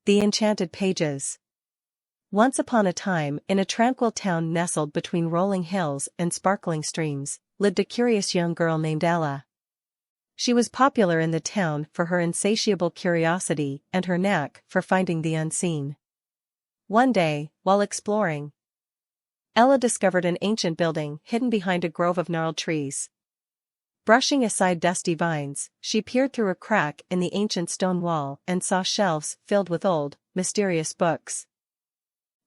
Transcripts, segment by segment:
The Enchanted Pages. Once upon a time, in a tranquil town nestled between rolling hills and sparkling streams, lived a curious young girl named Ella. She was popular in the town for her insatiable curiosity and her knack for finding the unseen. One day, while exploring, Ella discovered an ancient building hidden behind a grove of gnarled trees. Brushing aside dusty vines, she peered through a crack in the ancient stone wall and saw shelves filled with old, mysterious books.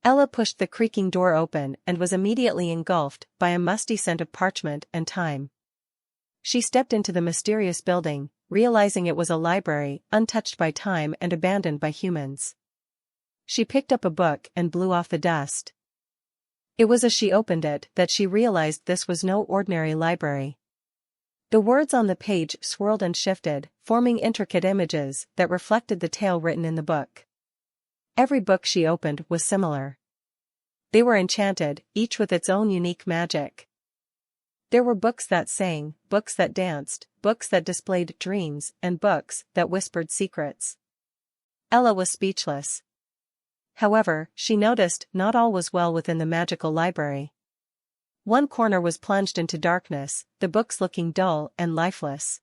Ella pushed the creaking door open and was immediately engulfed by a musty scent of parchment and time. She stepped into the mysterious building, realizing it was a library untouched by time and abandoned by humans. She picked up a book and blew off the dust. It was as she opened it that she realized this was no ordinary library. The words on the page swirled and shifted, forming intricate images that reflected the tale written in the book. Every book she opened was similar. They were enchanted, each with its own unique magic. There were books that sang, books that danced, books that displayed dreams, and books that whispered secrets. Ella was speechless. However, she noticed not all was well within the magical library. One corner was plunged into darkness, the books looking dull and lifeless.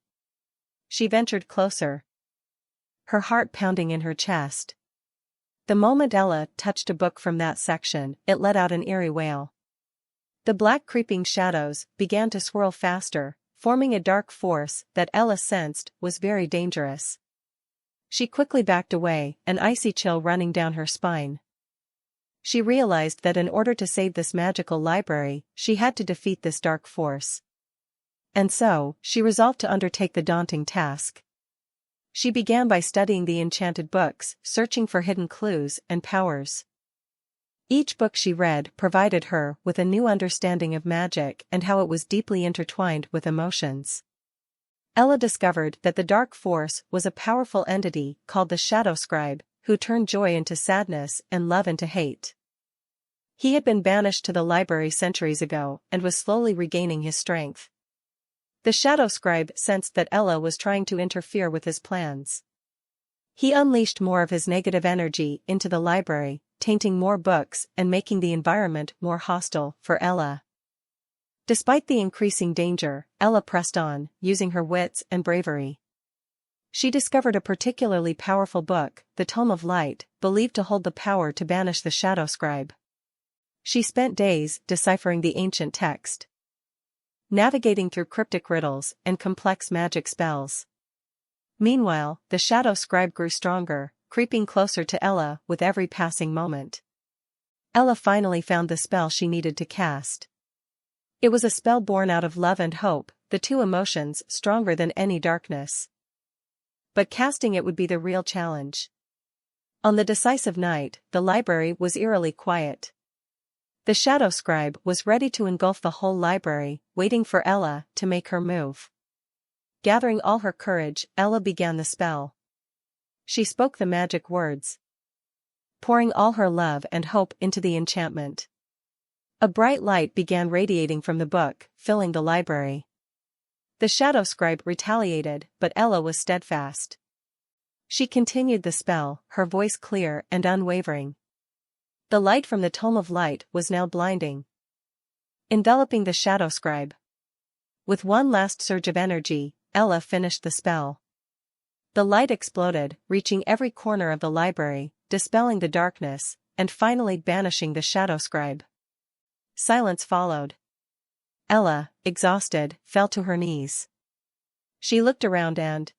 She ventured closer, her heart pounding in her chest. The moment Ella touched a book from that section, it let out an eerie wail. The black creeping shadows began to swirl faster, forming a dark force that Ella sensed was very dangerous. She quickly backed away, an icy chill running down her spine. She realized that in order to save this magical library, she had to defeat this dark force. And so, she resolved to undertake the daunting task. She began by studying the enchanted books, searching for hidden clues and powers. Each book she read provided her with a new understanding of magic and how it was deeply intertwined with emotions. Ella discovered that the dark force was a powerful entity called the Shadow Scribe, who turned joy into sadness and love into hate. He had been banished to the library centuries ago and was slowly regaining his strength. The Shadow Scribe sensed that Ella was trying to interfere with his plans. He unleashed more of his negative energy into the library, tainting more books and making the environment more hostile for Ella. Despite the increasing danger, Ella pressed on, using her wits and bravery. She discovered a particularly powerful book, the Tome of Light, believed to hold the power to banish the Shadow Scribe. She spent days deciphering the ancient text, navigating through cryptic riddles and complex magic spells. Meanwhile, the Shadow Scribe grew stronger, creeping closer to Ella with every passing moment. Ella finally found the spell she needed to cast. It was a spell born out of love and hope, the two emotions stronger than any darkness. But casting it would be the real challenge. On the decisive night, the library was eerily quiet. The Shadow Scribe was ready to engulf the whole library, waiting for Ella to make her move. Gathering all her courage, Ella began the spell. She spoke the magic words, pouring all her love and hope into the enchantment. A bright light began radiating from the book, filling the library. The Shadow Scribe retaliated, but Ella was steadfast. She continued the spell, her voice clear and unwavering. The light from the Tome of Light was now blinding, enveloping the Shadow Scribe. With one last surge of energy, Ella finished the spell. The light exploded, reaching every corner of the library, dispelling the darkness, and finally banishing the Shadow Scribe. Silence followed. Ella, exhausted, fell to her knees. She looked around and,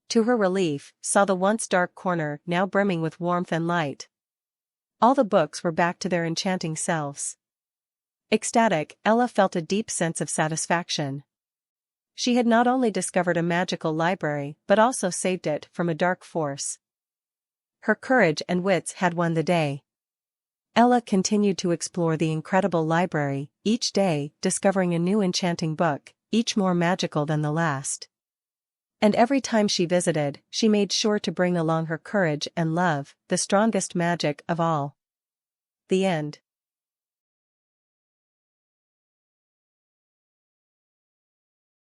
to her relief, saw the once dark corner now brimming with warmth and light. All the books were back to their enchanting selves. Ecstatic, Ella felt a deep sense of satisfaction. She had not only discovered a magical library but also saved it from a dark force. Her courage and wits had won the day. Ella continued to explore the incredible library, each day discovering a new enchanting book, each more magical than the last. And every time she visited, she made sure to bring along her courage and love, the strongest magic of all. The end.